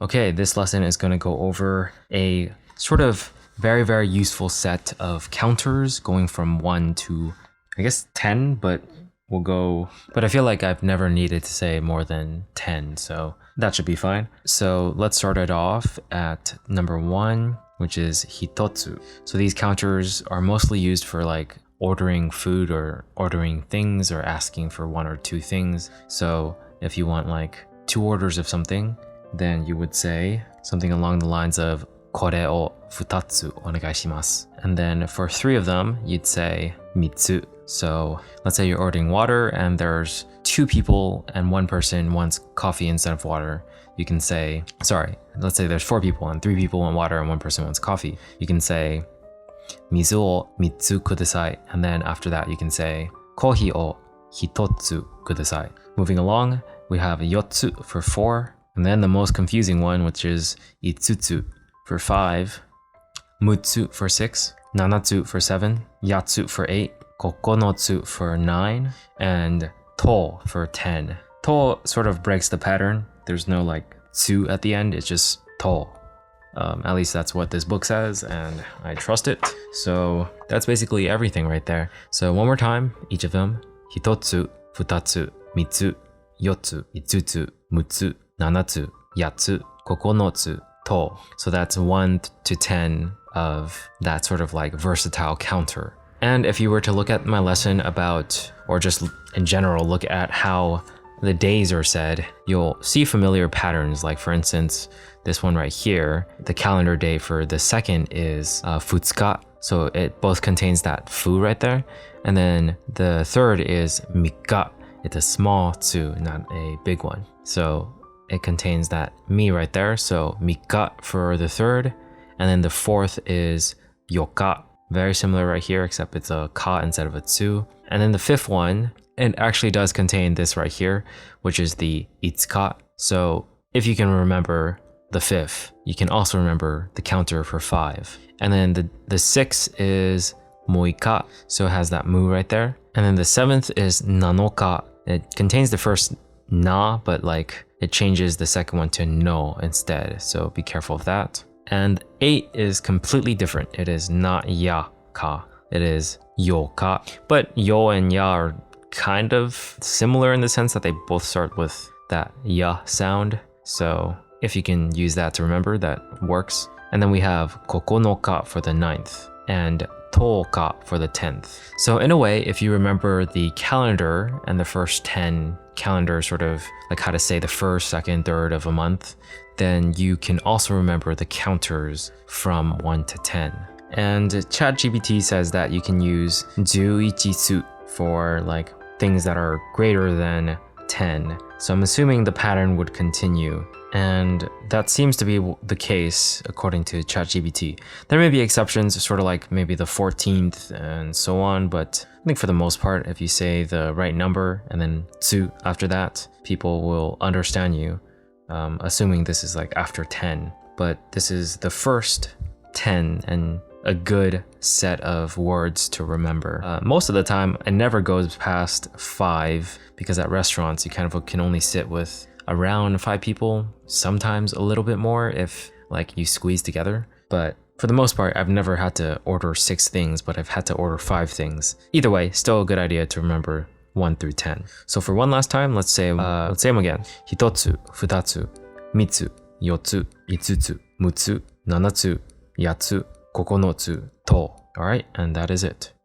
Okay, this lesson is going to go over a sort of very, very useful set of counters going from 1 to, I guess, 10, but but I feel like I've never needed to say more than 10, so that should be fine. So let's start it off at number 1, which is hitotsu. So these counters are mostly used for like ordering food or ordering things or asking for 1 or 2 things. So if you want like 2 orders of something, then you would say something along the lines of これを2つお願いします. And then for 3 of them, you'd say 3つ. So let's say you're ordering water and there's 2 people and 1 person wants coffee instead of water. You can say, let's say there's 4 people and 3 people want water and 1 person wants coffee. You can say 水を3つください. And then after that, you can say コーヒーを1つください. Moving along, we have 4つ for 4. And then the most confusing one, which is 5つ for 5, 6つ for 6, 7つ for 7, 8つ for 8, 9つ for 9, and と for 10. と sort of breaks the pattern. There's no like つ at the end, it's just と. At least that's what this book says, and I trust it. So that's basically everything right there. So one more time, each of them. 1つ、2つ、3つ、4つ、5つ、6つ、7つ、8つ、9つ、と. So that's 1 to 10 of that sort of like versatile counter. And if you were to look at my lesson about, or just in general, look at how the days are said, you'll see familiar patterns. Like for instance, this one right here, the calendar day for the second is 2日. So it both contains that fu right there. And then the third is 3日. It's a small tsu, not a big one. So it contains that mi right there. So 3日 for the third. And then the fourth is 4日. Very similar right here, except it's a ka instead of a tsu. And then the fifth one, it actually does contain this right here, which is the 5日. So if you can remember the fifth, you can also remember the counter for 5. And then the sixth is 6日, so it has that mu right there. And then the seventh is 7日. It contains the first na, but like it changes the second one to no instead. So be careful of that. And 8 is completely different. It is not ya ka. It is yo ka. But yo and ya are kind of similar in the sense that they both start with that ya sound. So if you can use that to remember, that works. And then we have 9日 for the 9th and 10日 for the 10th. So in a way, if you remember the calendar and the first 10 calendars, sort of like how to say the first, second, third of a month, then you can also remember the counters from 1 to 10. And ChatGPT says that you can use 11つ for like things that are greater than 10. So I'm assuming the pattern would continue. And that seems to be the case according to ChatGPT. There may be exceptions, sort of like maybe the 14th and so on, but I think for the most part, if you say the right number and then tsu after that, people will understand you, assuming this is like after 10. But this is the first 10 and a good set of words to remember. Most of the time, it never goes past 5 because at restaurants, you kind of can only sit with around 5 people, sometimes a little bit more if like you squeeze together. But for the most part, I've never had to order 6 things, but I've had to order 5 things. Either way, still a good idea to remember 1 through 10. So for one last time, let's say them again. 1つ、2つ、3つ、4つ、5つ、6つ、7つ、8つ、9つ、と. Alright, and that is it.